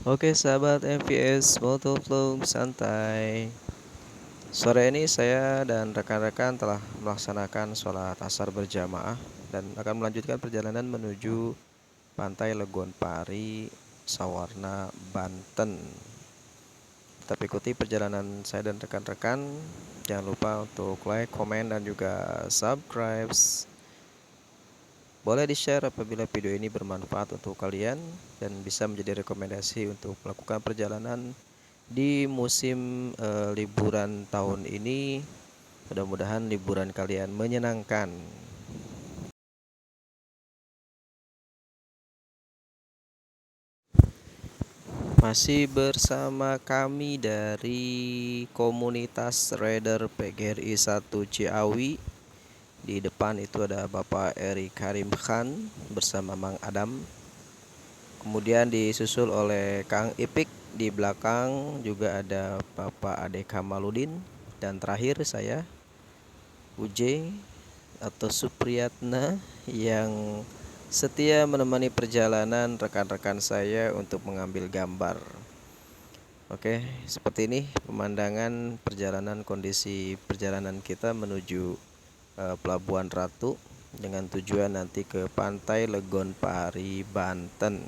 Oke sahabat MVS Motovlog santai. Sore ini saya dan rekan-rekan telah melaksanakan sholat asar berjamaah dan akan melanjutkan perjalanan menuju Pantai Legon Pari, Sawarna, Banten. Tetap ikuti perjalanan saya dan rekan-rekan. Jangan lupa untuk like, komen, dan juga subscribe. Boleh di-share apabila video ini bermanfaat untuk kalian dan bisa menjadi rekomendasi untuk melakukan perjalanan di musim liburan tahun ini. Mudah-mudahan liburan kalian menyenangkan. Masih bersama kami dari komunitas Rider PGRI 1 Ciawi. Di depan itu ada Bapak Eri Karim Khan bersama Mang Adam. Kemudian disusul oleh Kang Ipik, di belakang juga ada Bapak Ade Kamaludin, dan terakhir saya UJ atau Supriyatna yang setia menemani perjalanan rekan-rekan saya untuk mengambil gambar. Oke, seperti ini pemandangan perjalanan, kondisi perjalanan kita menuju Pelabuhan Ratu dengan tujuan nanti ke Pantai Legon Pari, Banten.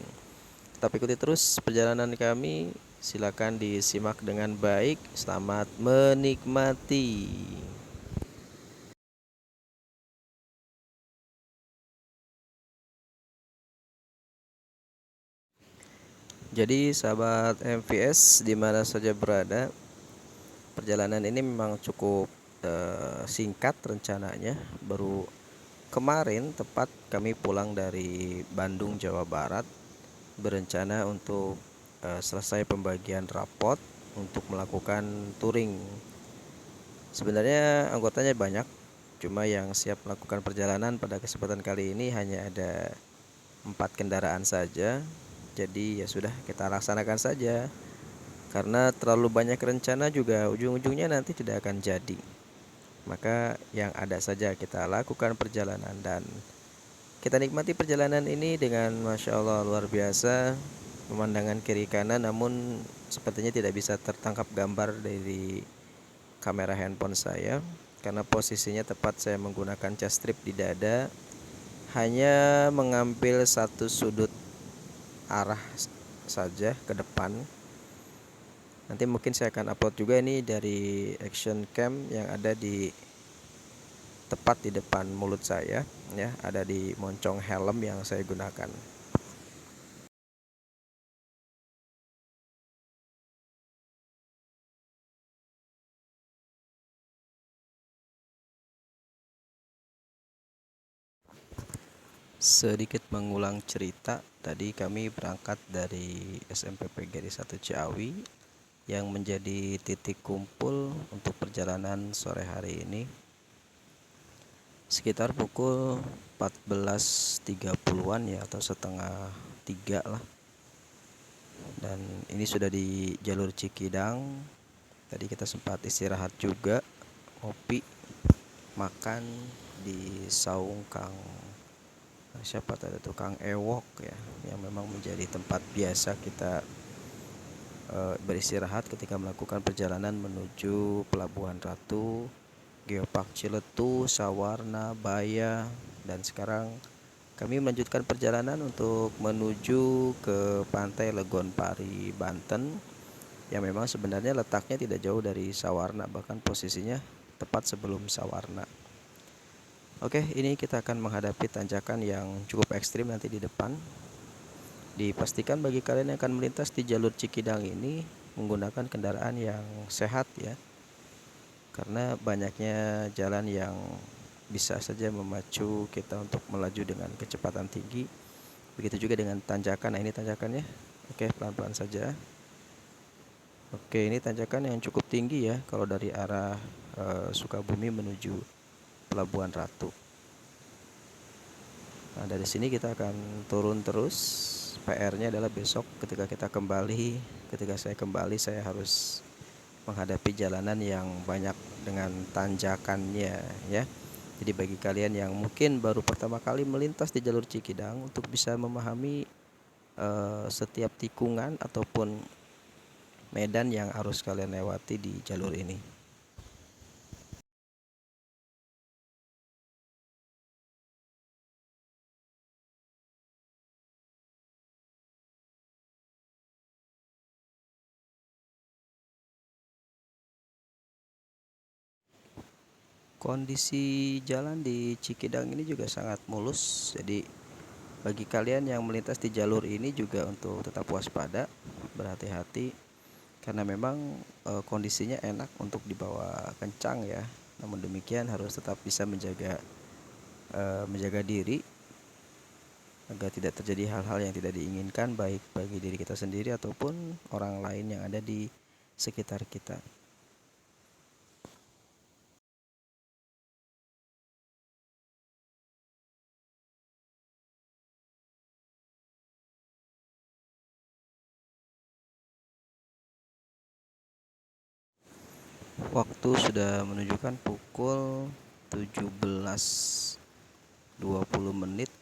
Tapi ikuti terus perjalanan kami, silakan disimak dengan baik. Selamat menikmati. Jadi sahabat MVS di mana saja berada, perjalanan ini memang cukup singkat rencananya. Baru kemarin tepat kami pulang dari Bandung, Jawa Barat, berencana untuk selesai pembagian rapot untuk melakukan touring. Sebenarnya anggotanya banyak, cuma yang siap melakukan perjalanan pada kesempatan kali ini hanya ada 4 kendaraan saja. Jadi ya sudah, kita laksanakan saja. Karena terlalu banyak rencana juga ujung-ujungnya nanti tidak akan jadi. Maka yang ada saja kita lakukan perjalanan dan kita nikmati perjalanan ini dengan Masya Allah luar biasa. Pemandangan kiri kanan, namun sepertinya tidak bisa tertangkap gambar dari kamera handphone saya karena posisinya tepat saya menggunakan cas strip di dada, hanya mengambil satu sudut arah saja ke depan. Nanti mungkin saya akan upload juga ini dari action cam yang ada di tepat di depan mulut saya ya, ada di moncong helm yang saya gunakan. Sedikit mengulang cerita, tadi kami berangkat dari SMP PGRI 1 Ciawi yang menjadi titik kumpul untuk perjalanan sore hari ini sekitar pukul 14.30-an ya, atau setengah 3 lah. Dan ini sudah di jalur Cikidang. Tadi kita sempat istirahat juga, kopi, makan di saung Kang siapa tadi tuh, Kang Ewok ya, yang memang menjadi tempat biasa kita beristirahat ketika melakukan perjalanan menuju Pelabuhan Ratu, Geopark Ciletu, Sawarna, Baya, dan sekarang kami melanjutkan perjalanan untuk menuju ke Pantai Legon Pari, Banten, yang memang sebenarnya letaknya tidak jauh dari Sawarna, bahkan posisinya tepat sebelum Sawarna. Oke, ini kita akan menghadapi tanjakan yang cukup ekstrim nanti di depan. Dipastikan bagi kalian yang akan melintas di jalur Cikidang ini menggunakan kendaraan yang sehat ya, karena banyaknya jalan yang bisa saja memacu kita untuk melaju dengan kecepatan tinggi. Begitu juga dengan tanjakan. Nah, ini tanjakannya. Oke, pelan-pelan saja. Oke, ini tanjakan yang cukup tinggi ya kalau dari arah Sukabumi menuju Pelabuhan Ratu. Nah, dari sini kita akan turun terus. PR-nya adalah besok ketika saya kembali saya harus menghadapi jalanan yang banyak dengan tanjakannya ya. Jadi bagi kalian yang mungkin baru pertama kali melintas di jalur Cikidang, untuk bisa memahami setiap tikungan ataupun medan yang harus kalian lewati di jalur ini. Kondisi jalan di Cikidang ini juga sangat mulus, jadi bagi kalian yang melintas di jalur ini juga untuk tetap waspada, berhati-hati karena memang kondisinya enak untuk dibawa kencang ya. Namun demikian harus tetap bisa menjaga diri agar tidak terjadi hal-hal yang tidak diinginkan baik bagi diri kita sendiri ataupun orang lain yang ada di sekitar kita. Waktu sudah menunjukkan pukul 17.20.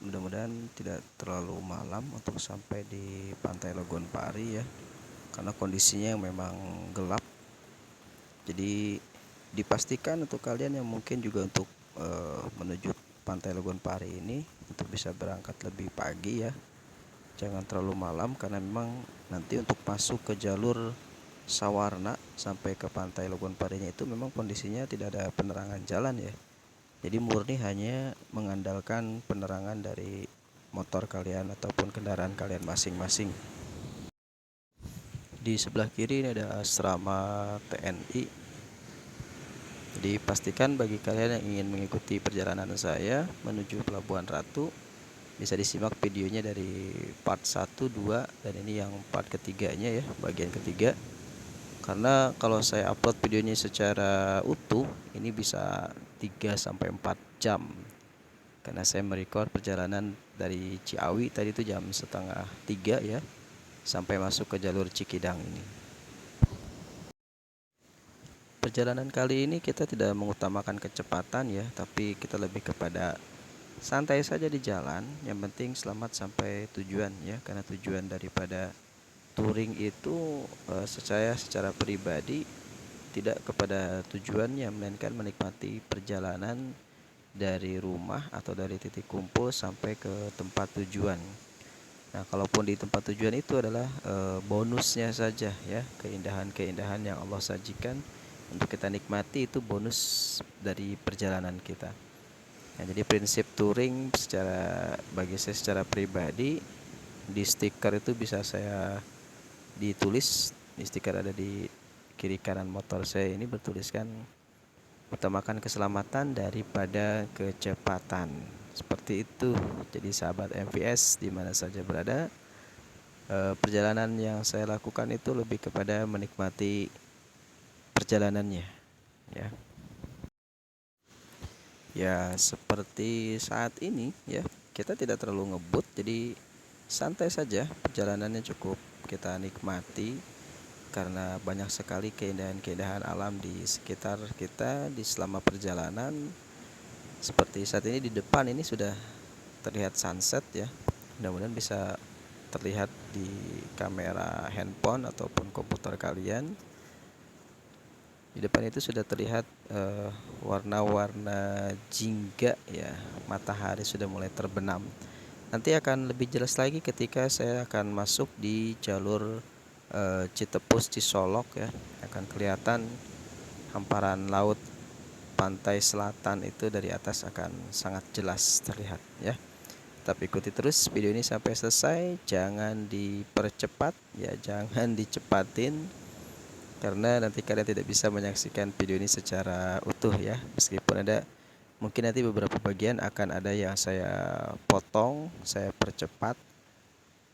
Mudah-mudahan tidak terlalu malam untuk sampai di Pantai Legonpari ya, karena kondisinya memang gelap. Jadi dipastikan untuk kalian yang mungkin juga untuk menuju Pantai Legonpari ini untuk bisa berangkat lebih pagi ya, jangan terlalu malam karena memang nanti untuk masuk ke jalur Sawarna sampai ke Pantai Legonparinya itu memang kondisinya tidak ada penerangan jalan ya. Jadi murni hanya mengandalkan penerangan dari motor kalian ataupun kendaraan kalian masing-masing. Di sebelah kiri ini ada asrama TNI. Jadi pastikan bagi kalian yang ingin mengikuti perjalanan saya menuju Pelabuhan Ratu, bisa disimak videonya dari part 1, 2, dan ini yang part ketiganya ya, bagian ketiga. Karena kalau saya upload videonya secara utuh ini bisa 3-4 jam, karena saya merecord perjalanan dari Ciawi tadi itu jam 2:30 ya, sampai masuk ke jalur Cikidang ini. Perjalanan kali ini kita tidak mengutamakan kecepatan ya, tapi kita lebih kepada santai saja di jalan, yang penting selamat sampai tujuan ya. Karena tujuan daripada touring itu secara pribadi tidak kepada tujuannya, melainkan menikmati perjalanan dari rumah atau dari titik kumpul sampai ke tempat tujuan. Nah, kalaupun di tempat tujuan itu adalah bonusnya saja ya, keindahan-keindahan yang Allah sajikan untuk kita nikmati, itu bonus dari perjalanan kita. Nah, jadi prinsip touring bagi saya secara pribadi, di stiker itu bisa saya ditulis, di stiker ada di kiri kanan motor saya ini bertuliskan utamakan keselamatan daripada kecepatan. Seperti itu. Jadi sahabat MVS di mana saja berada, perjalanan yang saya lakukan itu lebih kepada menikmati perjalanannya ya. Ya seperti saat ini ya, kita tidak terlalu ngebut, jadi santai saja, perjalanannya cukup kita nikmati karena banyak sekali keindahan-keindahan alam di sekitar kita di selama perjalanan. Seperti saat ini di depan ini sudah terlihat sunset ya, mudah-mudahan bisa terlihat di kamera handphone ataupun komputer kalian. Di depan itu sudah terlihat warna-warna jingga ya, matahari sudah mulai terbenam. Nanti akan lebih jelas lagi ketika saya akan masuk di jalur Citepus Cisolok ya, akan kelihatan hamparan laut pantai selatan itu dari atas akan sangat jelas terlihat ya. Tapi ikuti terus video ini sampai selesai, jangan dipercepat ya, jangan dicepatin karena nanti kalian tidak bisa menyaksikan video ini secara utuh ya. Meskipun ada mungkin nanti beberapa bagian akan ada yang saya potong, saya percepat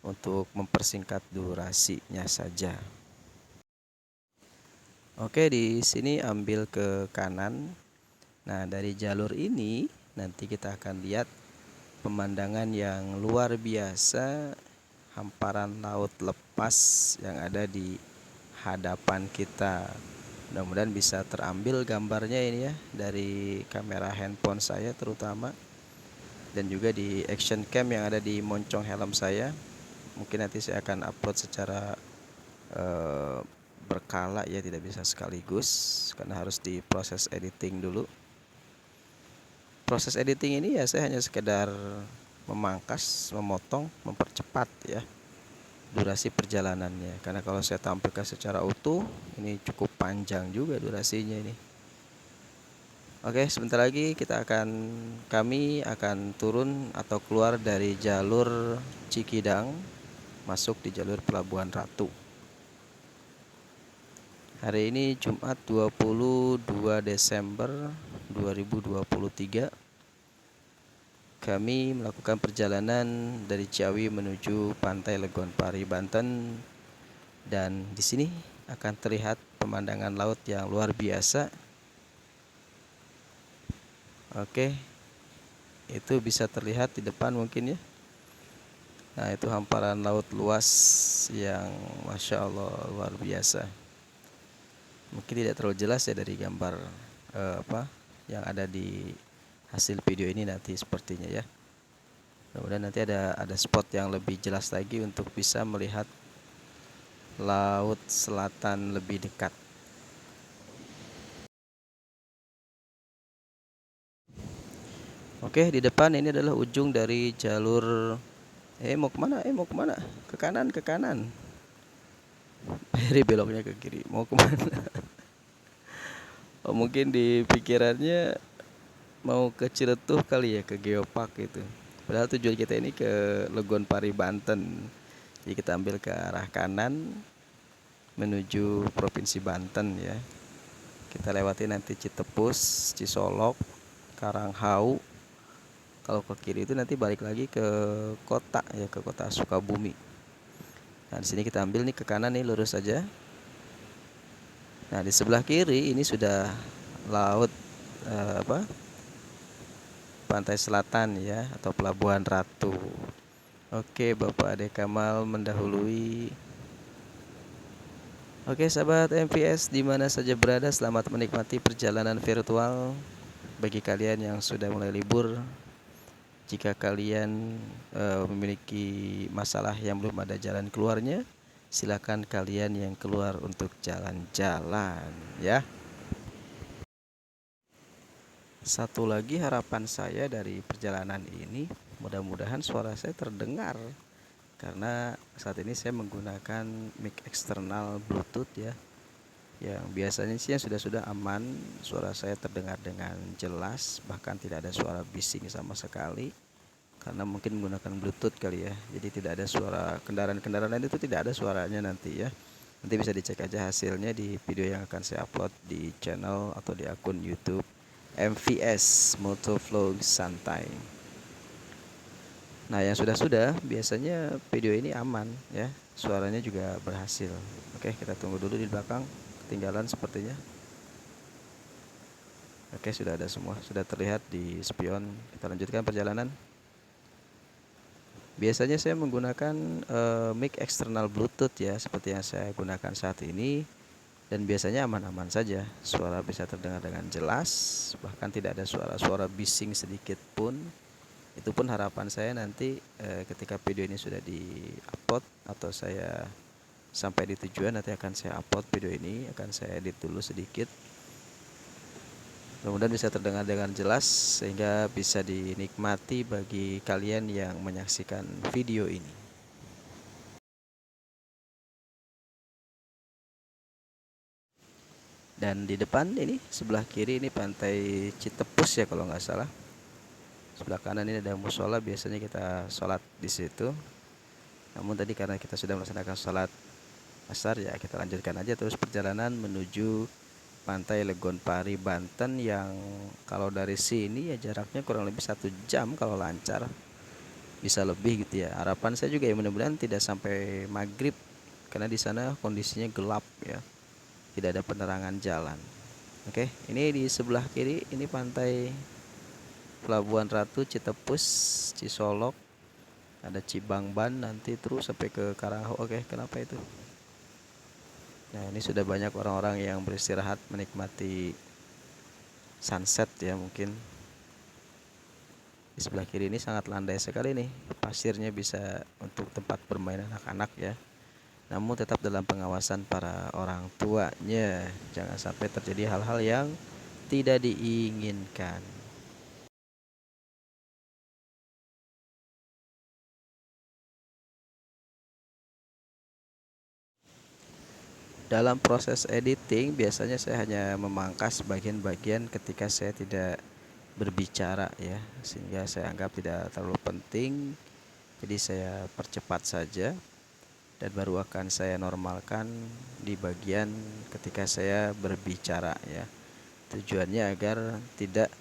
untuk mempersingkat durasinya saja. Oke, di sini ambil ke kanan. Nah, dari jalur ini nanti kita akan lihat pemandangan yang luar biasa, hamparan laut lepas yang ada di hadapan kita. Mudah-mudahan bisa terambil gambarnya ini ya dari kamera handphone saya terutama, dan juga di action cam yang ada di moncong helm saya. mungkin nanti saya akan upload secara berkala ya, tidak bisa sekaligus karena harus diproses editing dulu. Proses editing ini ya saya hanya sekedar memangkas, memotong, mempercepat ya durasi perjalanannya, karena kalau saya tampilkan secara utuh ini cukup panjang juga durasinya ini. Oke, sebentar lagi kami akan turun atau keluar dari jalur Cikidang masuk di jalur Pelabuhan Ratu. Hari ini Jumat 22 Desember 2023. Kami melakukan perjalanan dari Ciawi menuju Pantai Legonpari, Banten, dan di sini akan terlihat pemandangan laut yang luar biasa. Oke, itu bisa terlihat di depan mungkin ya. Nah, itu hamparan laut luas yang Masya Allah luar biasa. Mungkin tidak terlalu jelas ya dari gambar yang ada di hasil video ini nanti sepertinya ya. Kemudian nanti ada spot yang lebih jelas lagi untuk bisa melihat laut selatan lebih dekat. Oke, di depan ini adalah ujung dari jalur mau kemana? Mau kemana? Ke kanan, ke kanan. Peri beloknya ke kiri. Mau kemana? Oh, mungkin di pikirannya mau ke Ciletuh kali ya, ke Geopark itu. Padahal tujuan kita ini ke Legonpari, Banten. Jadi kita ambil ke arah kanan menuju Provinsi Banten ya. Kita lewati nanti Citepus, Cisolok, Karanghau. Kalau ke kiri itu nanti balik lagi ke kota ya, ke kota Sukabumi. Nah, di sini kita ambil nih ke kanan nih, lurus saja. Nah, di sebelah kiri ini sudah laut pantai selatan ya, atau Pelabuhan Ratu. Oke, Bapak Ade Kamal mendahului. Oke, sahabat MVS di mana saja berada, selamat menikmati perjalanan virtual. Bagi kalian yang sudah mulai libur, jika kalian memiliki masalah yang belum ada jalan keluarnya, silakan kalian yang keluar untuk jalan-jalan ya. Satu lagi harapan saya dari perjalanan ini, mudah-mudahan suara saya terdengar, karena saat ini saya menggunakan mic eksternal Bluetooth ya, yang biasanya sih yang sudah aman, suara saya terdengar dengan jelas, bahkan tidak ada suara bising sama sekali, karena mungkin menggunakan Bluetooth kali ya. Jadi tidak ada suara kendaraan-kendaraan lain, itu tidak ada suaranya nanti ya. Nanti bisa dicek aja hasilnya di video yang akan saya upload di channel atau di akun YouTube MVS Motovlog Santai. Nah, yang sudah biasanya video ini aman ya, suaranya juga berhasil. Oke, kita tunggu dulu di belakang, ketinggalan sepertinya. Oke, sudah ada semua, sudah terlihat di spion. Kita lanjutkan perjalanan. Biasanya saya menggunakan mic eksternal Bluetooth ya, seperti yang saya gunakan saat ini, dan biasanya aman-aman saja, suara bisa terdengar dengan jelas, bahkan tidak ada suara-suara bising sedikit pun. Itu pun harapan saya nanti ketika video ini sudah di-upload atau saya sampai di tujuan, nanti akan saya upload video ini, akan saya edit dulu sedikit. Mudah-mudahan bisa terdengar dengan jelas sehingga bisa dinikmati bagi kalian yang menyaksikan video ini. Dan di depan ini sebelah kiri ini pantai Citepus ya kalau nggak salah. Sebelah kanan ini ada musola, biasanya kita sholat di situ. Namun tadi karena kita sudah melaksanakan sholat asar ya, kita lanjutkan aja terus perjalanan menuju Pantai Legonpari, Banten, yang kalau dari sini ya jaraknya kurang lebih 1 jam kalau lancar, bisa lebih gitu ya. Harapan saya juga ya mudah-mudahan tidak sampai maghrib, karena di sana kondisinya gelap ya, tidak ada penerangan jalan. Oke, ini di sebelah kiri ini pantai Pelabuhan Ratu, Citepus, Cisolok, ada Cibangban, nanti terus sampai ke Karanghau. Oke, kenapa itu? Nah, ini sudah banyak orang-orang yang beristirahat menikmati sunset ya mungkin. Di sebelah kiri ini sangat landai sekali nih, pasirnya bisa untuk tempat bermain anak-anak ya. Namun tetap dalam pengawasan para orang tuanya, jangan sampai terjadi hal-hal yang tidak diinginkan. Dalam proses editing biasanya saya hanya memangkas bagian-bagian ketika saya tidak berbicara ya, sehingga saya anggap tidak terlalu penting. Jadi saya percepat saja dan baru akan saya normalkan di bagian ketika saya berbicara ya. Tujuannya agar tidak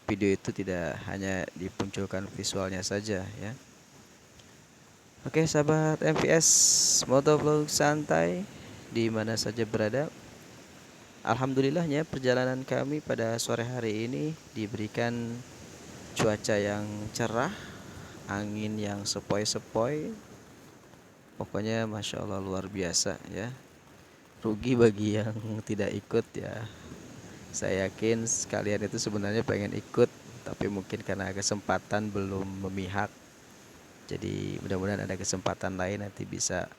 video itu tidak hanya dimunculkan visualnya saja ya. Oke sahabat MVS Motovlog santai di mana saja berada. Alhamdulillahnya perjalanan kami pada sore hari ini diberikan cuaca yang cerah, angin yang sepoi-sepoi. Pokoknya Masya Allah luar biasa ya. Rugi bagi yang tidak ikut ya. Saya yakin sekalian itu sebenarnya pengen ikut, tapi mungkin karena kesempatan belum memihak. Jadi mudah-mudahan ada kesempatan lain nanti bisa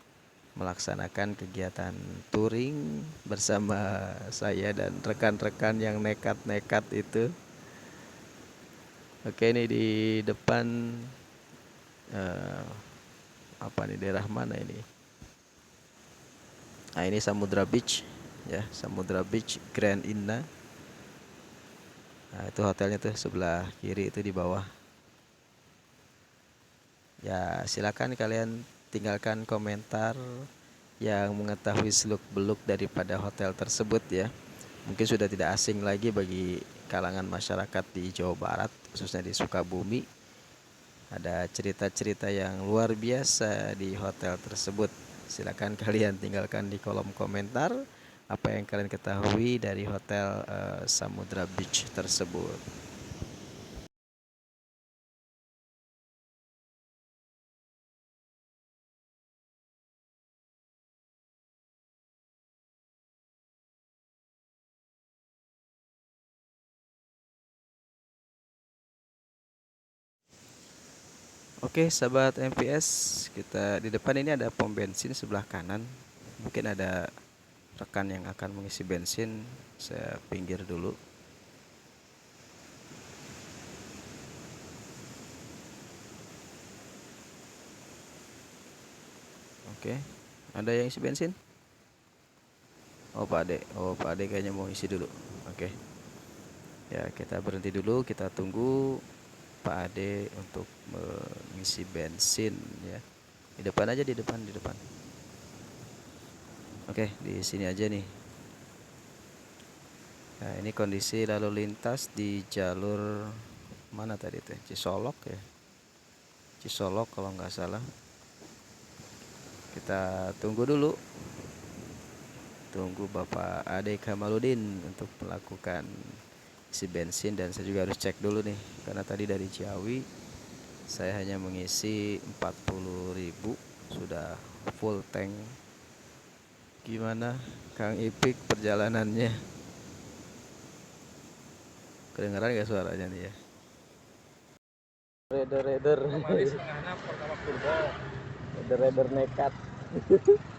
melaksanakan kegiatan touring bersama saya dan rekan-rekan yang nekat-nekat itu. Oke, ini di depan apa nih, daerah mana ini? Nah, ini Samudra Beach ya, Samudra Beach Grand Inna. Nah, itu hotelnya tuh sebelah kiri itu di bawah. Ya, silakan kalian tinggalkan komentar yang mengetahui seluk-beluk daripada hotel tersebut ya. Mungkin sudah tidak asing lagi bagi kalangan masyarakat di Jawa Barat, khususnya di Sukabumi. Ada cerita-cerita yang luar biasa di hotel tersebut. Silakan kalian tinggalkan di kolom komentar apa yang kalian ketahui dari hotel Samudra Beach tersebut. Oke, sahabat MPS, kita di depan ini ada pom bensin sebelah kanan. Mungkin ada rekan yang akan mengisi bensin, saya pinggir dulu. Oke, ada yang isi bensin? Oh Pak Ade, kayaknya mau isi dulu. Oke, ya kita berhenti dulu, kita tunggu Pak Ade untuk mengisi bensin ya. Di depan aja, di depan, di depan. Oke, di sini aja nih. Nah, ini kondisi lalu lintas di jalur mana tadi teh? Cisolok ya. Cisolok kalau nggak salah. Kita tunggu dulu. Tunggu Bapak Ade Kamaludin untuk melakukan isi bensin, dan saya juga harus cek dulu nih karena tadi dari Ciawi saya hanya mengisi 40.000 sudah full tank. Gimana Kang Ipik perjalanannya? Kedengeran gak suaranya nih ya? Raider raider nekat.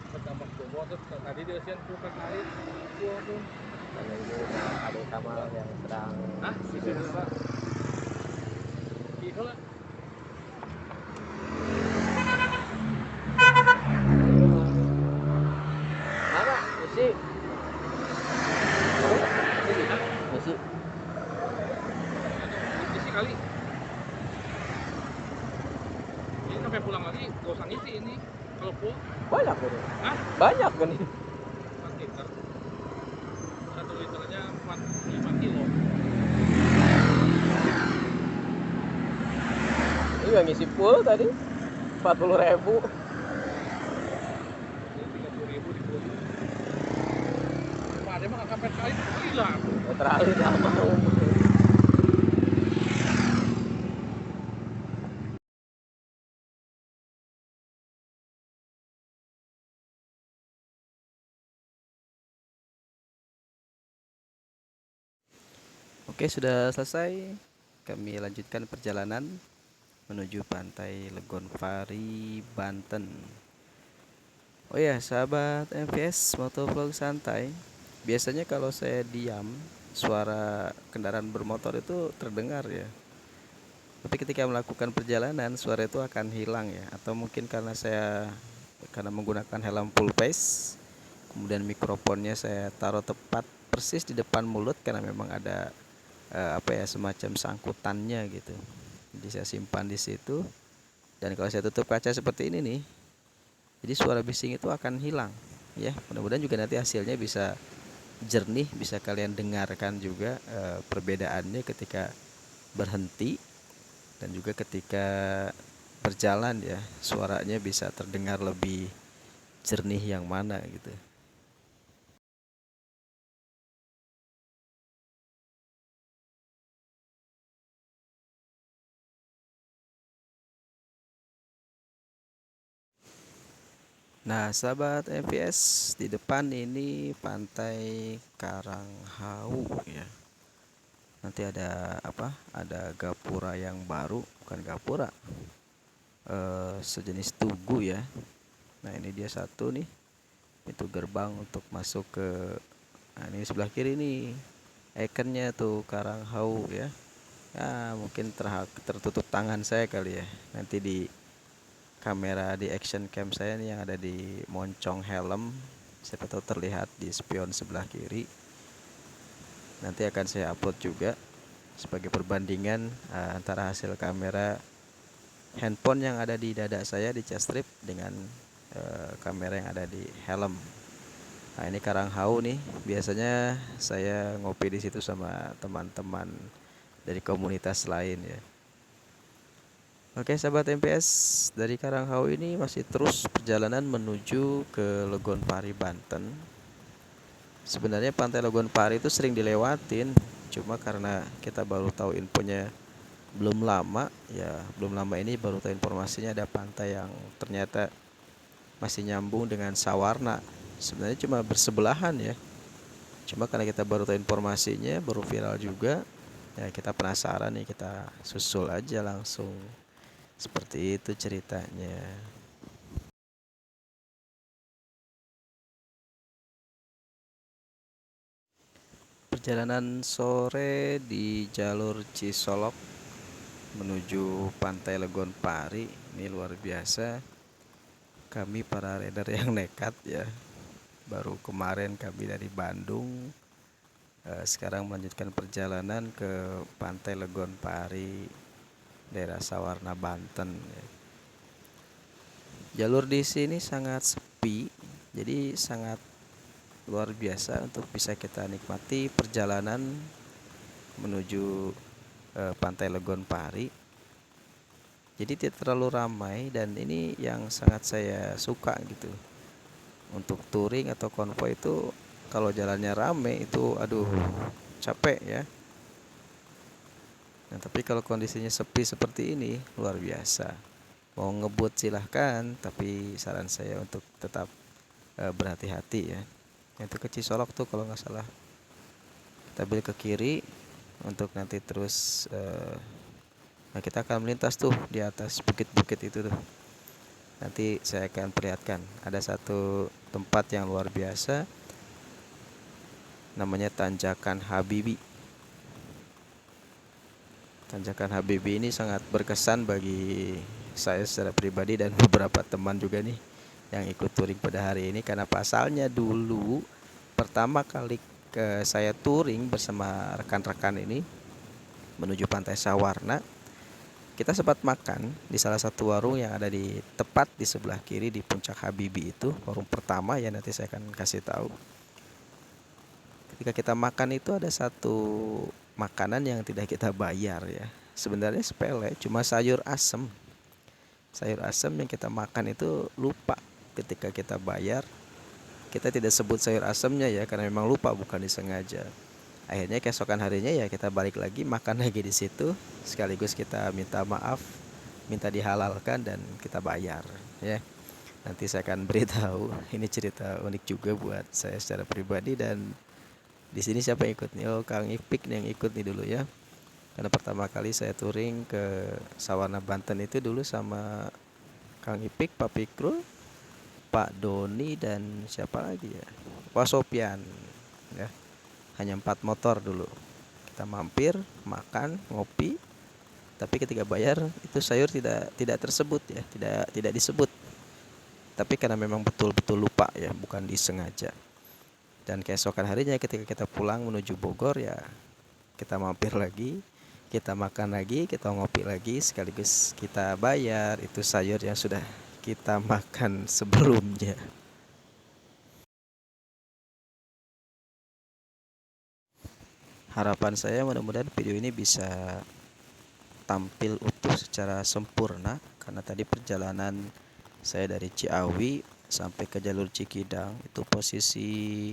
Pertambah turbo terus tadi dia sian buka kali pun. Karena ini ada Kamal yang sedang Sisi Pak. Gila. mana isi isi Isi kali. Ini sampai pulang lagi gak usah ngisi ini. Kalau full banyak ini, Hah? banyak kan ini. 4 liter. 1 liternya 5 kilo. Ini yang ngisi full tadi 40.000. Ini 30.000 di full. Pak ada mah nggak sampai sekali hilang. Terlalu lama. Oke, sudah selesai. kami lanjutkan perjalanan menuju pantai Legonpari, Banten. Oh ya, sahabat MVS Motovlog Santai, biasanya kalau saya diam, suara kendaraan bermotor itu terdengar ya. Tapi ketika melakukan perjalanan, suara itu akan hilang ya. Atau mungkin karena menggunakan helm full face, kemudian mikrofonnya saya taruh tepat persis di depan mulut karena memang ada semacam sangkutannya gitu. Jadi saya simpan di situ, dan kalau saya tutup kaca seperti ini nih, jadi suara bising itu akan hilang ya. Mudah-mudahan juga nanti hasilnya bisa jernih, bisa kalian dengarkan juga perbedaannya ketika berhenti dan juga ketika berjalan ya, suaranya bisa terdengar lebih jernih yang mana gitu. Nah, sahabat MVS, di depan ini pantai Karanghau ya. Nanti ada apa? Ada gapura yang baru, bukan gapura, sejenis tugu ya. Nah, ini dia satu nih, itu gerbang untuk masuk ke. Nah, ini sebelah kiri nih, ikonnya tuh Karanghau ya. Ya, mungkin tertutup tangan saya kali ya. Nanti di kamera di action cam saya nih yang ada di moncong helm, siapa tahu terlihat di spion sebelah kiri. Nanti akan saya upload juga sebagai perbandingan antara hasil kamera handphone yang ada di dada saya di chest strap dengan kamera yang ada di helm. Nah, ini Karanghau nih. Biasanya saya ngopi di situ sama teman-teman dari komunitas lain ya. Oke, sahabat MPS, dari Karanghau ini masih terus perjalanan menuju ke Legonpari, Banten. Sebenarnya pantai Legonpari itu sering dilewatin, cuma karena kita baru tahu infonya belum lama ya, belum lama ini baru tahu informasinya ada pantai yang ternyata masih nyambung dengan Sawarna. Sebenarnya cuma bersebelahan ya, cuma karena kita baru tahu informasinya, baru viral juga ya, kita penasaran nih, kita susul aja langsung. Seperti itu ceritanya. Perjalanan sore di jalur Cisolok menuju Pantai Legonpari ini luar biasa. Kami para rider yang nekat ya. Baru kemarin kami dari Bandung, sekarang melanjutkan perjalanan ke Pantai Legonpari, daerah Sawarna, Banten ya. Jalur di sini sangat sepi, jadi sangat luar biasa untuk bisa kita nikmati perjalanan menuju Pantai Legonpari. Jadi tidak terlalu ramai, dan ini yang sangat saya suka gitu. Untuk touring atau konvoy itu kalau jalannya rame itu aduh capek ya. Nah, tapi kalau kondisinya sepi seperti ini luar biasa. Mau ngebut silahkan, tapi saran saya untuk tetap berhati-hati ya. Itu ke Cisolok tuh kalau nggak salah. Kita ambil ke kiri untuk nanti terus nah, kita akan melintas tuh di atas bukit-bukit itu tuh. Nanti saya akan perlihatkan ada satu tempat yang luar biasa, namanya Tanjakan Habibi. Tanjakan Habibi ini sangat berkesan bagi saya secara pribadi dan beberapa teman juga nih yang ikut touring pada hari ini, karena pasalnya dulu pertama kali saya touring bersama rekan-rekan ini menuju Pantai Sawarna, kita sempat makan di salah satu warung yang ada di tepat di sebelah kiri di puncak Habibi itu, warung pertama ya, nanti saya akan kasih tahu. Ketika kita makan itu ada satu makanan yang tidak kita bayar ya. Sebenarnya sepele, cuma sayur asem. Sayur asem yang kita makan itu lupa ketika kita bayar. Kita tidak sebut sayur asemnya ya, karena memang lupa, bukan disengaja. Akhirnya keesokan harinya ya kita balik lagi makan lagi di situ, sekaligus kita minta maaf, minta dihalalkan, dan kita bayar ya. Nanti saya akan beritahu. Ini cerita unik juga buat saya secara pribadi. Dan di sini siapa yang ikut nih? Oh, Kang Ipik nih yang ikut nih dulu ya. Karena pertama kali saya touring ke Sawarna Banten itu dulu sama Kang Ipik, Pak Pikrul, Pak Doni, dan siapa lagi ya, Pak Sopian ya. Hanya 4 motor dulu. Kita mampir, makan, ngopi, tapi ketika bayar itu sayur tidak tersebut ya, tidak disebut. Tapi karena memang betul-betul lupa ya, bukan disengaja. Dan keesokan harinya ketika kita pulang menuju Bogor ya, kita mampir lagi, kita makan lagi, kita ngopi lagi, sekaligus kita bayar itu sayur yang sudah kita makan sebelumnya. Harapan saya mudah-mudahan video ini bisa tampil utuh secara sempurna, karena tadi perjalanan saya dari Ciawi sampai ke jalur Cikidang itu posisi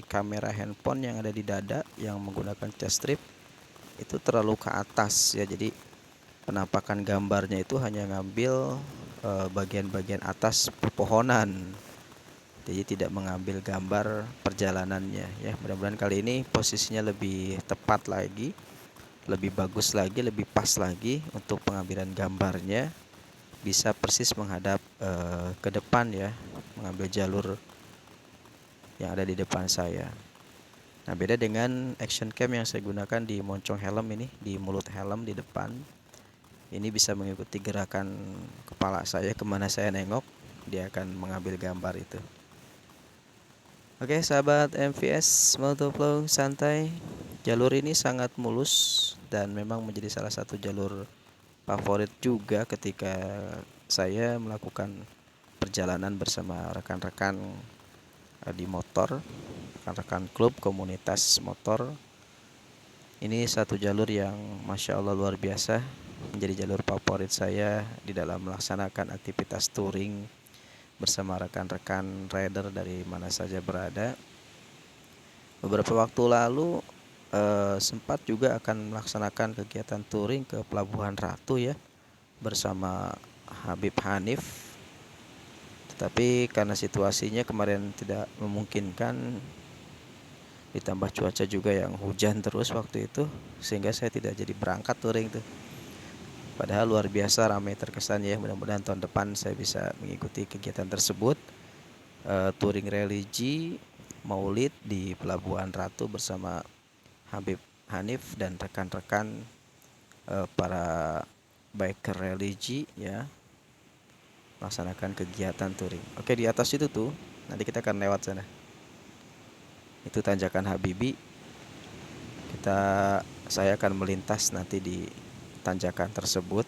kamera handphone yang ada di dada yang menggunakan cas strip itu terlalu ke atas ya, jadi penampakan gambarnya itu hanya ngambil bagian-bagian atas pepohonan, jadi tidak mengambil gambar perjalanannya ya. Mudah-mudahan kali ini posisinya lebih tepat lagi, lebih bagus lagi, lebih pas lagi untuk pengambilan gambarnya, bisa persis menghadap ke depan ya, mengambil jalur yang ada di depan saya. Nah, beda dengan action cam yang saya gunakan di moncong helm ini, di mulut helm di depan. Ini bisa mengikuti gerakan kepala saya kemana saya nengok, dia akan mengambil gambar itu. Oke sahabat MVS Motovlog santai, jalur ini sangat mulus dan memang menjadi salah satu jalur favorit juga ketika saya melakukan perjalanan bersama rekan-rekan di motor, rekan-rekan klub komunitas motor. Ini satu jalur yang Masya Allah luar biasa, menjadi jalur favorit saya di dalam melaksanakan aktivitas touring bersama rekan-rekan rider dari mana saja berada. Beberapa waktu lalu sempat juga akan melaksanakan kegiatan touring ke Pelabuhan Ratu ya, bersama Habib Hanif. Tetapi karena situasinya kemarin tidak memungkinkan, ditambah cuaca juga yang hujan terus waktu itu, sehingga saya tidak jadi berangkat touring tuh. Padahal luar biasa ramai terkesan ya. Mudah-mudahan tahun depan saya bisa mengikuti kegiatan tersebut, touring religi Maulid di Pelabuhan Ratu bersama Habib Hanif dan rekan-rekan para biker religi ya, melaksanakan kegiatan touring. Oke, di atas itu tuh nanti kita akan lewat sana. Itu tanjakan Habibi. Saya akan melintas nanti di tanjakan tersebut.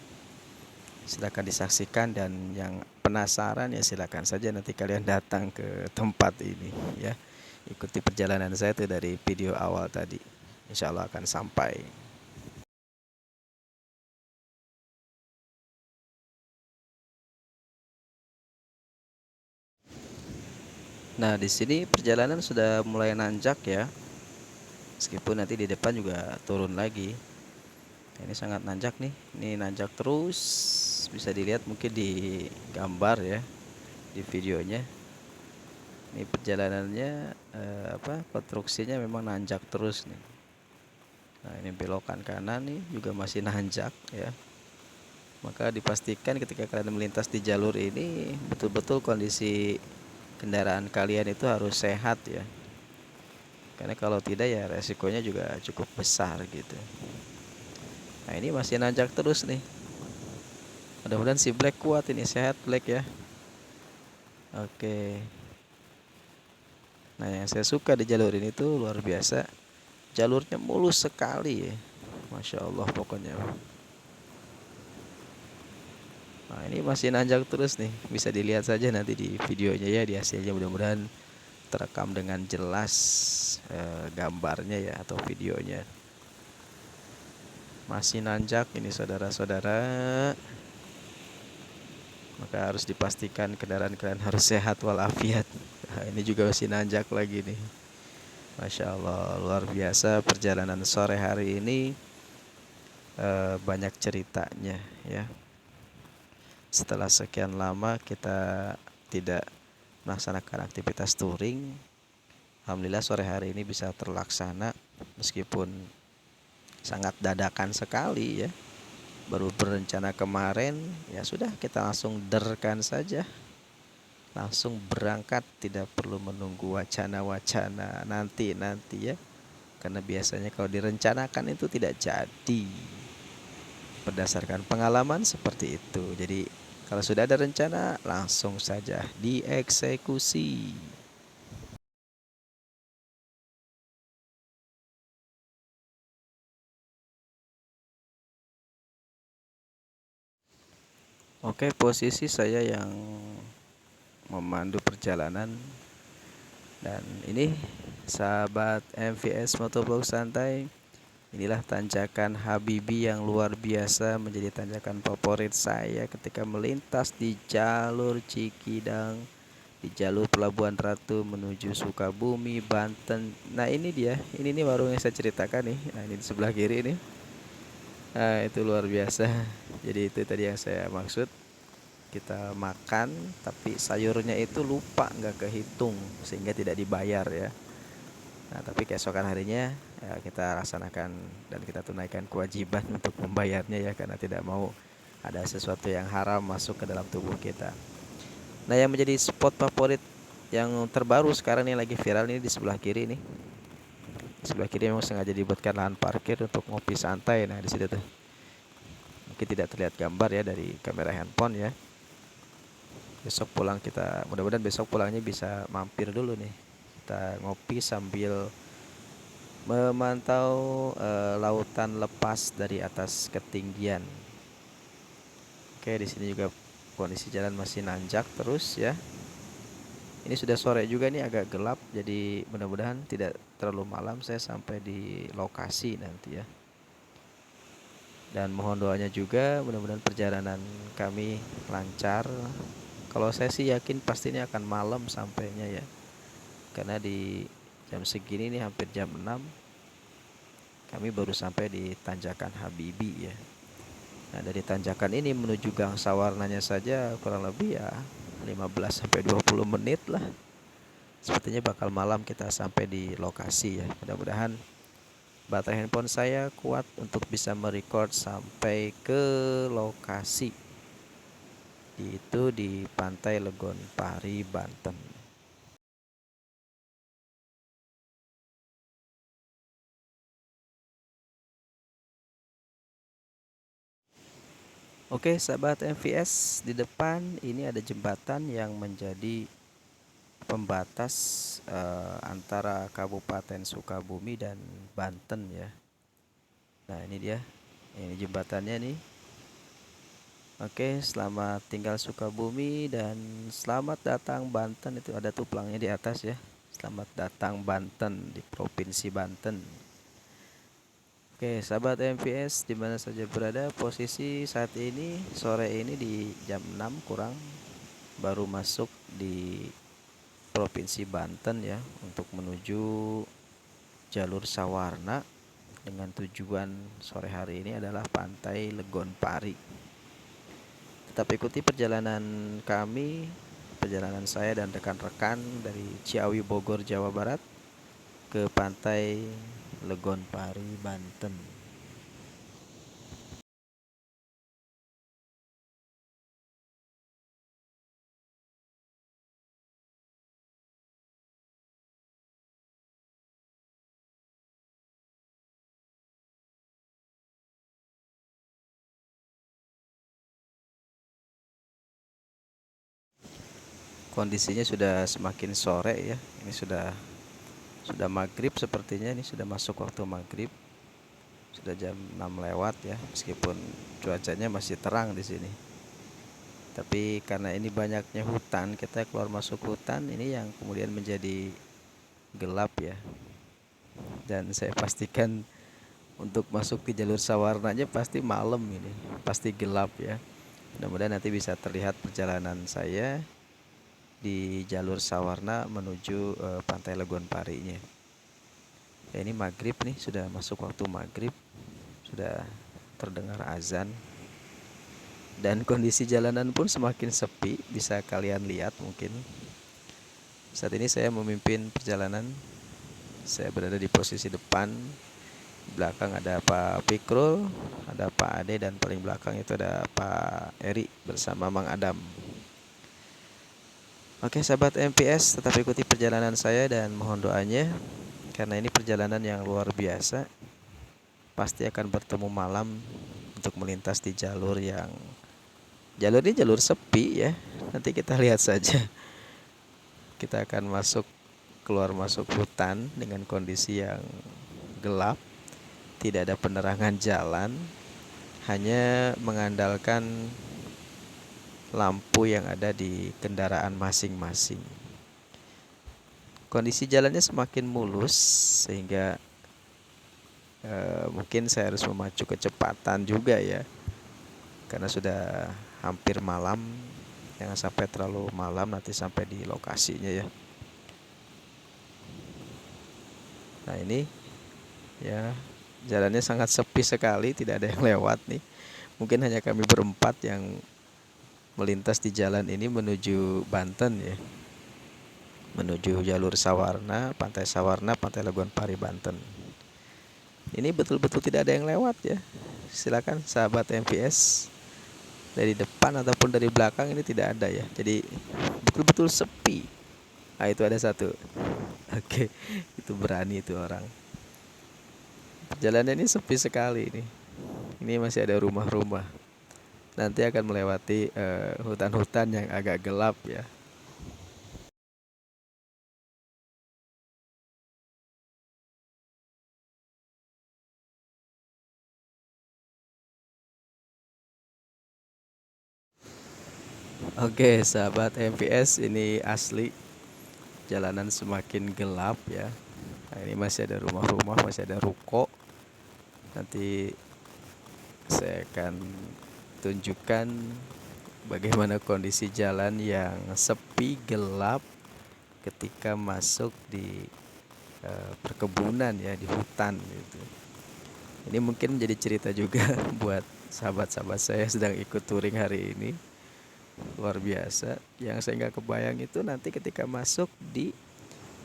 Silakan disaksikan, dan yang penasaran ya silakan saja nanti kalian datang ke tempat ini ya. Ikuti perjalanan saya tuh dari video awal tadi. Insya Allah akan sampai. Nah, di sini perjalanan sudah mulai nanjak ya. Meskipun nanti di depan juga turun lagi. Ini sangat nanjak nih. Ini nanjak terus. Bisa dilihat mungkin di gambar ya, di videonya. Ini perjalanannya konstruksinya memang nanjak terus nih. Nah, ini belokan kanan nih juga masih nanjak ya. Maka dipastikan ketika kalian melintas di jalur ini betul-betul kondisi kendaraan kalian itu harus sehat ya. Karena kalau tidak ya resikonya juga cukup besar gitu. Nah, ini masih nanjak terus nih. Mudah-mudahan si Black kuat ini, sehat Black ya. Oke. Nah, yang saya suka di jalur ini tuh luar biasa, jalurnya mulus sekali ya. Masya Allah pokoknya. Nah, ini masih nanjak terus nih. Bisa dilihat saja nanti di videonya ya, di hasilnya. Mudah-mudahan terekam dengan jelas gambarnya ya, atau videonya. Masih nanjak ini saudara-saudara. Maka harus dipastikan kendaraan kalian harus sehat walafiat. Nah, ini juga masih nanjak lagi nih. Masya Allah luar biasa perjalanan sore hari ini, banyak ceritanya ya. Setelah sekian lama kita tidak melaksanakan aktivitas touring, alhamdulillah sore hari ini bisa terlaksana. Meskipun sangat dadakan sekali ya. Baru berencana kemarin, ya sudah kita langsung derkan saja. Langsung berangkat, tidak perlu menunggu wacana-wacana nanti-nanti ya. Karena biasanya kalau direncanakan itu tidak jadi. Berdasarkan pengalaman seperti itu. Jadi kalau sudah ada rencana, langsung saja dieksekusi. Oke, posisi saya yang memandu perjalanan. Dan ini sahabat MVS Motovlog Santai, inilah tanjakan Habibi yang luar biasa, menjadi tanjakan favorit saya ketika melintas di jalur Cikidang, di jalur Pelabuhan Ratu menuju Sukabumi, Banten. Nah ini dia, ini nih warung yang saya ceritakan nih. Nah ini di sebelah kiri nih. Nah itu luar biasa. Jadi itu tadi yang saya maksud. Kita makan tapi sayurnya itu lupa, nggak kehitung sehingga tidak dibayar ya. Nah tapi keesokan harinya ya kita laksanakan dan kita tunaikan kewajiban untuk membayarnya ya, karena tidak mau ada sesuatu yang haram masuk ke dalam tubuh kita. Nah yang menjadi spot favorit yang terbaru sekarang nih lagi viral nih di sebelah kiri nih. Di sebelah kiri memang sengaja dibuatkan lahan parkir untuk ngopi santai. Nah di situ tuh mungkin tidak terlihat gambar ya dari kamera handphone ya. Besok pulang kita, mudah-mudahan besok pulangnya bisa mampir dulu nih, kita ngopi sambil memantau lautan lepas dari atas ketinggian. Oke, di sini juga kondisi jalan masih nanjak terus ya. Ini sudah sore juga nih, agak gelap, jadi mudah-mudahan tidak terlalu malam saya sampai di lokasi nanti ya. Dan mohon doanya juga, mudah-mudahan perjalanan kami lancar. Kalau saya sih yakin pasti ini akan malam sampainya ya. Karena di jam segini nih hampir jam 6 kami baru sampai di tanjakan Habibi ya. Nah, dari tanjakan ini menuju Gang Sawarnanya saja kurang lebih ya 15 sampai 20 menit lah. Sepertinya bakal malam kita sampai di lokasi ya. Mudah-mudahan baterai handphone saya kuat untuk bisa merecord sampai ke lokasi. Itu di Pantai Legon Pari, Banten. Oke, sahabat MVS, di depan ini ada jembatan yang menjadi pembatas antara Kabupaten Sukabumi dan Banten ya. Nah, ini dia. Ini jembatannya nih. Oke, selamat tinggal Sukabumi dan selamat datang Banten. Itu ada tuh pelangnya di atas ya. Selamat datang Banten di Provinsi Banten. Oke, sahabat MVS di mana saja berada, posisi saat ini sore ini di jam 6 kurang baru masuk di Provinsi Banten ya, untuk menuju jalur Sawarna dengan tujuan sore hari ini adalah Pantai Legon Pari. Tetap ikuti perjalanan kami, perjalanan saya dan rekan-rekan dari Ciawi, Bogor, Jawa Barat ke Pantai Legon Pari, Banten. Kondisinya sudah semakin sore ya. Ini sudah maghrib sepertinya, ini sudah masuk waktu maghrib. Sudah jam 6 lewat ya, meskipun cuacanya masih terang di sini. Tapi karena ini banyaknya hutan, kita keluar masuk hutan ini yang kemudian menjadi gelap ya. Dan saya pastikan untuk masuk ke jalur Sawarnanya pasti malam ini, pasti gelap ya. Mudah-mudahan nanti bisa terlihat perjalanan saya di jalur Sawarna menuju Pantai Legon Parinya. Ya, ini maghrib nih, sudah masuk waktu maghrib, sudah terdengar azan. Dan kondisi jalanan pun semakin sepi, bisa kalian lihat mungkin. Saat ini saya memimpin perjalanan, saya berada di posisi depan Belakang ada Pak Pikrul, ada Pak Ade, dan paling belakang itu ada Pak Eri bersama Mang Adam. Oke sahabat MPS, tetap ikuti perjalanan saya dan mohon doanya, karena ini perjalanan yang luar biasa. Pasti akan bertemu malam untuk melintas di jalur ini jalur sepi ya. Nanti kita lihat saja. Kita akan keluar masuk hutan dengan kondisi yang gelap, tidak ada penerangan jalan, hanya mengandalkan lampu yang ada di kendaraan masing-masing. Kondisi jalannya semakin mulus sehingga mungkin saya harus memacu kecepatan juga ya, karena sudah hampir malam. Jangan sampai terlalu malam nanti sampai di lokasinya ya. Nah ini ya, jalannya sangat sepi sekali, tidak ada yang lewat nih. Mungkin hanya kami berempat yang melintas di jalan ini menuju Banten ya, menuju jalur Sawarna, Pantai Legon Pari, Banten. Ini betul-betul tidak ada yang lewat ya. Silakan sahabat MPS, dari depan ataupun dari belakang ini tidak ada ya. Jadi betul-betul sepi. Ah itu ada satu. Oke, itu berani itu orang. Jalannya ini sepi sekali ini. Ini masih ada rumah-rumah. Nanti akan melewati hutan-hutan yang agak gelap ya. Oke sahabat MPS, ini asli jalanan semakin gelap ya. Nah, ini masih ada rumah-rumah, masih ada ruko. Nanti saya akan tunjukkan bagaimana kondisi jalan yang sepi, gelap ketika masuk di perkebunan ya, di hutan gitu. Ini mungkin menjadi cerita juga buat sahabat-sahabat saya yang sedang ikut touring hari ini. Luar biasa. Yang saya nggak kebayang itu nanti ketika masuk di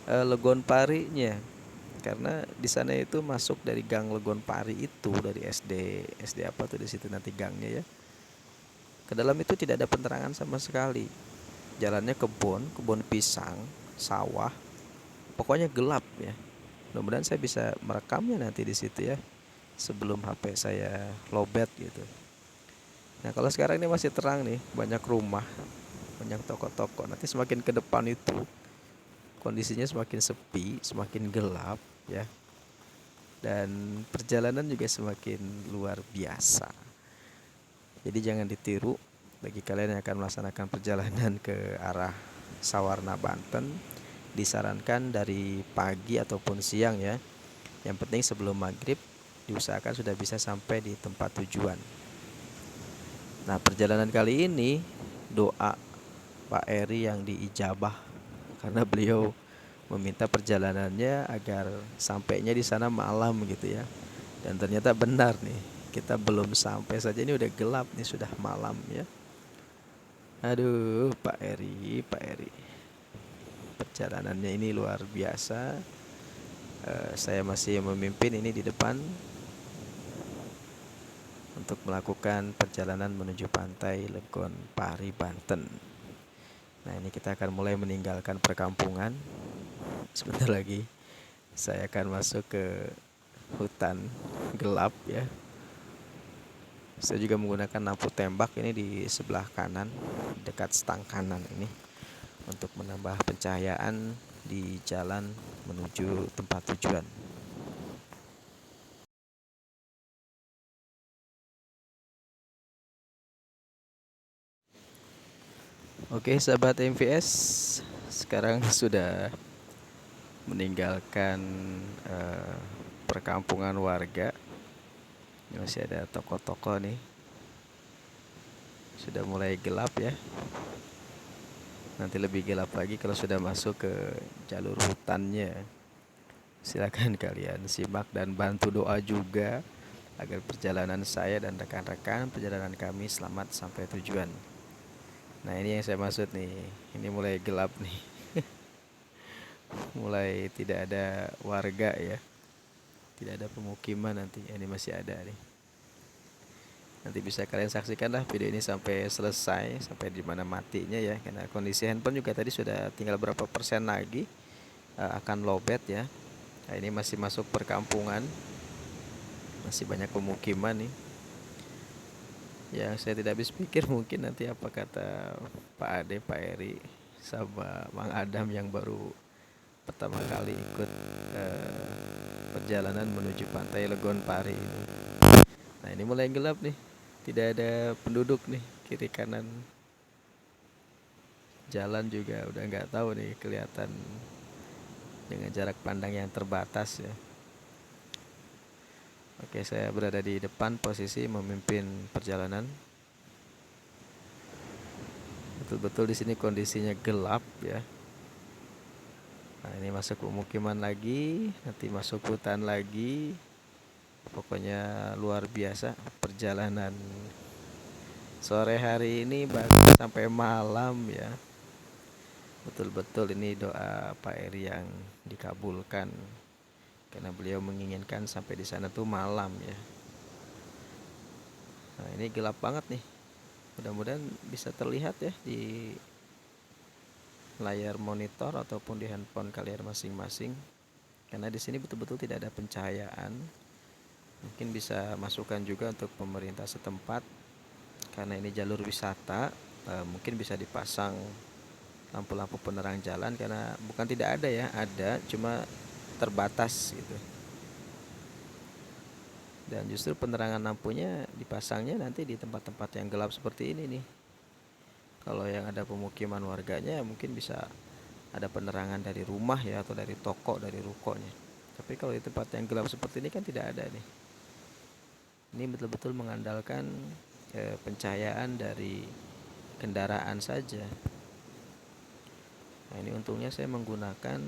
Legon Parinya, karena di sana itu masuk dari Gang Legon Pari itu, dari SD apa tuh di situ nanti gangnya ya. Ke dalam itu tidak ada penerangan sama sekali. Jalannya kebun pisang, sawah. Pokoknya gelap ya. Mudah-mudahan saya bisa merekamnya nanti di situ ya, sebelum HP saya lowbat gitu. Nah kalau sekarang ini masih terang nih, banyak rumah, banyak toko-toko. Nanti semakin ke depan itu kondisinya semakin sepi, semakin gelap ya. Dan perjalanan juga semakin luar biasa. Jadi jangan ditiru bagi kalian yang akan melaksanakan perjalanan ke arah Sawarna, Banten. Disarankan dari pagi ataupun siang ya. Yang penting sebelum maghrib diusahakan sudah bisa sampai di tempat tujuan. Nah perjalanan kali ini doa Pak Eri yang diijabah, karena beliau meminta perjalanannya agar sampainya di sana malam gitu ya. Dan ternyata benar nih, kita belum sampai saja ini udah gelap nih, sudah malam ya. Aduh Pak Eri, Pak Eri, perjalanannya ini luar biasa. Saya masih memimpin ini di depan untuk melakukan perjalanan menuju pantai Legon Pari, Banten. Nah ini kita akan mulai meninggalkan perkampungan. Sebentar lagi saya akan masuk ke hutan gelap ya. Saya juga menggunakan lampu tembak ini di sebelah kanan, dekat stang kanan ini, untuk menambah pencahayaan di jalan menuju tempat tujuan. Oke sahabat MVS, sekarang sudah meninggalkan perkampungan warga. Masih ada toko-toko nih. Sudah mulai gelap ya. Nanti lebih gelap lagi kalau sudah masuk ke jalur hutannya. Silakan kalian simak dan bantu doa juga agar perjalanan saya dan rekan-rekan perjalanan kami selamat sampai tujuan. Nah ini yang saya maksud nih. Ini mulai gelap nih. Mulai tidak ada warga ya. tidak ada pemukiman nanti. Ini masih ada nih. Nanti bisa kalian saksikan lah video ini sampai selesai, sampai di mana matinya ya, karena kondisi handphone juga tadi sudah tinggal berapa persen lagi akan lowbat ya. Nah, ini masih masuk perkampungan, masih banyak pemukiman nih. Yang saya tidak habis pikir mungkin nanti apa kata Pak Ade, Pak Eri, sama Mang Adam yang baru pertama kali ikut perjalanan menuju pantai Legon Pari ini. Nah, ini mulai gelap nih, tidak ada penduduk nih kiri kanan. Jalan juga udah nggak tahu nih, kelihatan dengan jarak pandang yang terbatas ya. Oke, saya berada di depan posisi memimpin perjalanan. Betul-betul di sini kondisinya gelap ya. Nah, ini masuk pemukiman lagi, nanti masuk hutan lagi. Pokoknya luar biasa perjalanan sore hari ini, bahkan sampai malam ya. Betul-betul ini doa Pak Eri yang dikabulkan, karena beliau menginginkan sampai di sana tuh malam ya. Nah, ini gelap banget nih. Mudah-mudahan bisa terlihat ya di layar monitor ataupun di handphone kalian masing-masing. Karena di sini betul-betul tidak ada pencahayaan. Mungkin bisa masukan juga untuk pemerintah setempat, karena ini jalur wisata, mungkin bisa dipasang lampu-lampu penerang jalan, karena bukan tidak ada ya, ada, cuma terbatas gitu. Dan justru penerangan lampunya dipasangnya nanti di tempat-tempat yang gelap seperti ini nih. Kalau yang ada pemukiman warganya mungkin bisa ada penerangan dari rumah ya, atau dari toko, dari rukonya. Tapi kalau di tempat yang gelap seperti ini kan tidak ada nih. Ini betul-betul mengandalkan pencahayaan dari kendaraan saja. Nah, ini untungnya saya menggunakan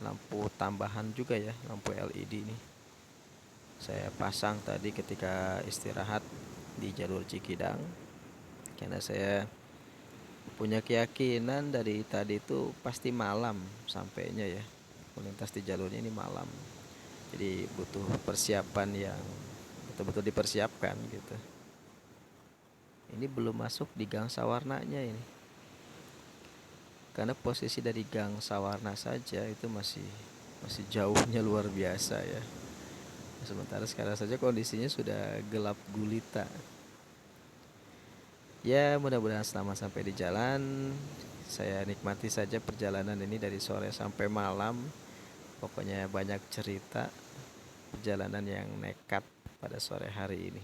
lampu tambahan juga ya, lampu LED nih. Saya pasang tadi ketika istirahat di jalur Cikidang, karena saya punya keyakinan dari tadi itu pasti malam sampainya ya, melintas di jalurnya ini malam. Jadi butuh persiapan yang betul-betul dipersiapkan gitu. Ini belum masuk di Gang Sawarnanya ini, karena posisi dari Gang Sawarna saja itu masih jauhnya luar biasa ya. Sementara sekarang saja kondisinya sudah gelap gulita. Ya, mudah-mudahan selamat sampai di jalan. Saya nikmati saja perjalanan ini dari sore sampai malam. Pokoknya banyak cerita perjalanan yang nekat pada sore hari ini.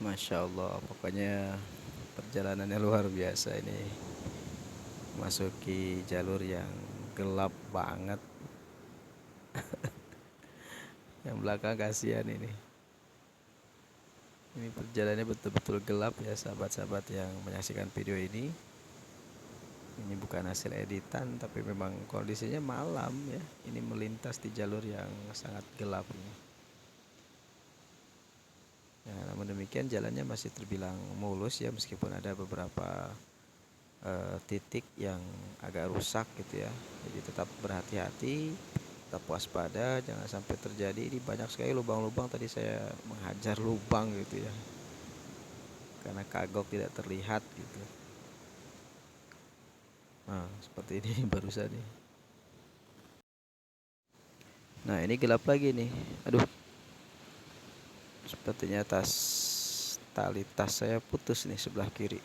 Masya Allah, pokoknya perjalanannya luar biasa ini. Masuki jalur yang gelap banget. Yang belakang kasihan ini. Ini perjalanannya betul-betul gelap ya, sahabat-sahabat yang menyaksikan video ini. Ini bukan hasil editan, tapi memang kondisinya malam ya. Ini melintas di jalur yang sangat gelap ini. Ya, namun demikian jalannya masih terbilang mulus ya, meskipun ada beberapa titik yang agak rusak gitu ya. Jadi tetap berhati-hati, tetap waspada, jangan sampai terjadi. Ini banyak sekali lubang-lubang, tadi saya menghajar lubang gitu ya, karena kagok tidak terlihat gitu. Nah, seperti ini barusan nih. Nah, ini gelap lagi nih. Aduh, sepertinya tali tas saya putus nih sebelah kiri.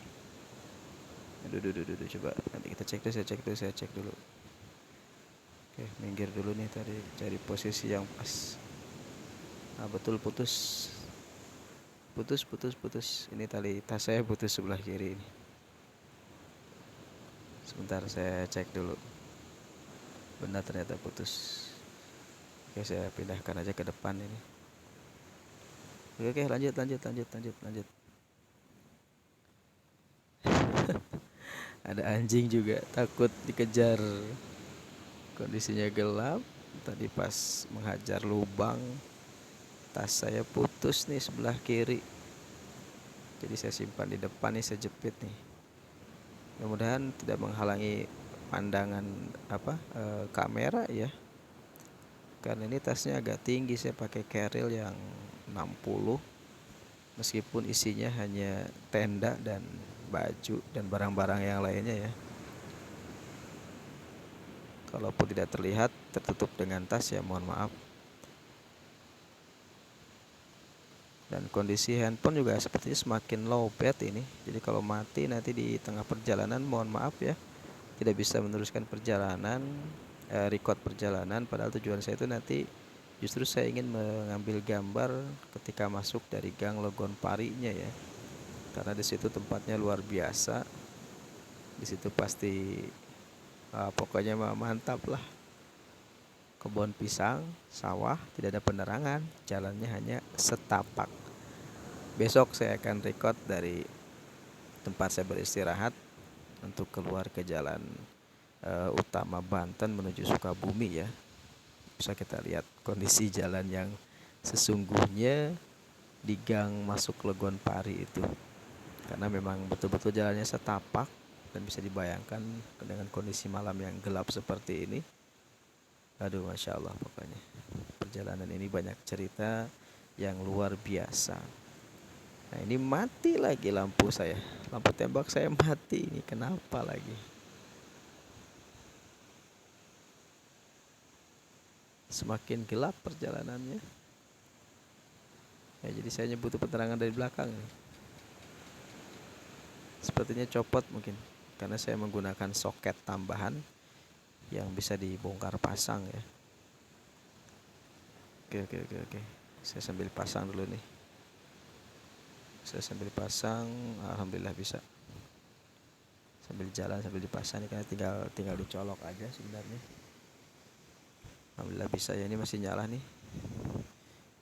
Aduh, coba nanti kita cek dulu, saya cek dulu. Oke, minggir dulu nih, tadi cari posisi yang pas. Nah, betul putus. Ini tali tas saya putus sebelah kiri ini. Sebentar saya cek dulu. Benar, ternyata putus. Oke, saya pindahkan aja ke depan ini. Oke, lanjut. Ada anjing juga takut dikejar. Kondisinya gelap. Tadi pas menghajar lubang, tas saya putus nih sebelah kiri. Jadi saya simpan di depan nih, saya jepit nih. Mudah-mudahan tidak menghalangi pandangan kamera ya. Karena ini tasnya agak tinggi, saya pakai carrier yang 60. Meskipun isinya hanya tenda dan baju dan barang-barang yang lainnya ya. Kalaupun tidak terlihat tertutup dengan tas ya mohon maaf. Dan kondisi handphone juga sepertinya semakin low bat ini. Jadi kalau mati nanti di tengah perjalanan mohon maaf ya, tidak bisa meneruskan perjalanan, record perjalanan. Padahal tujuan saya itu nanti justru saya ingin mengambil gambar ketika masuk dari Gang Logonparinya ya. Karena di situ tempatnya luar biasa. Di situ pasti pokoknya mantap lah. Kebun pisang, sawah, tidak ada penerangan, jalannya hanya setapak. Besok saya akan record dari tempat saya beristirahat untuk keluar ke jalan utama Banten menuju Sukabumi ya. Bisa kita lihat kondisi jalan yang sesungguhnya di gang masuk Logonpari itu. Karena memang betul-betul jalannya setapak dan bisa dibayangkan dengan kondisi malam yang gelap seperti ini. Aduh, Masya Allah pokoknya. Perjalanan ini banyak cerita yang luar biasa. Nah ini mati lagi lampu saya. Lampu tembak saya mati ini. Kenapa lagi? Semakin gelap perjalanannya. Ya, jadi saya butuh penerangan dari belakang nih. Sepertinya copot mungkin. Karena saya menggunakan soket tambahan yang bisa dibongkar pasang ya. Oke. Saya sambil pasang dulu nih. Saya sambil pasang, alhamdulillah bisa. Sambil jalan sambil dipasang nih, karena tinggal dicolok aja sebenarnya. Alhamdulillah bisa ya, ini masih nyala nih.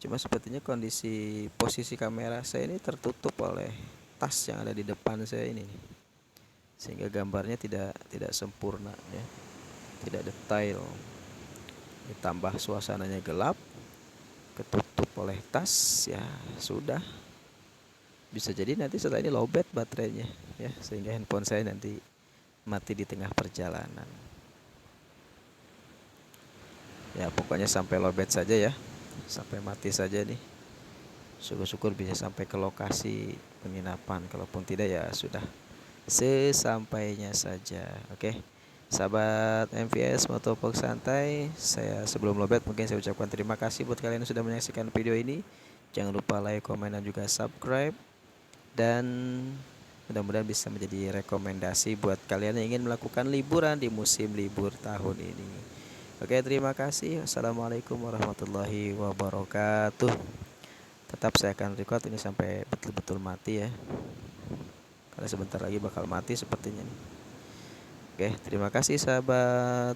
Cuma sepertinya kondisi posisi kamera saya ini tertutup oleh tas yang ada di depan saya ini, sehingga gambarnya tidak sempurna ya, tidak detail. Ditambah suasananya gelap, ketutup oleh tas, ya sudah. Bisa jadi nanti setelah ini lowbat baterainya ya, sehingga handphone saya nanti mati di tengah perjalanan. Ya pokoknya sampai lowbat saja ya, sampai mati saja nih. Syukur-syukur bisa sampai ke lokasi penginapan. Kalaupun tidak ya sudah, sesampainya saja. Oke, sahabat MVS Motovlog Santai, saya sebelum lobet mungkin saya ucapkan terima kasih buat kalian yang sudah menyaksikan video ini. Jangan lupa like, komen, dan juga subscribe. Dan mudah-mudahan bisa menjadi rekomendasi buat kalian yang ingin melakukan liburan di musim libur tahun ini. Oke, terima kasih. Assalamualaikum warahmatullahi wabarakatuh. Tetap saya akan record ini sampai betul-betul mati ya, karena sebentar lagi bakal mati sepertinya. Oke, terima kasih sahabat.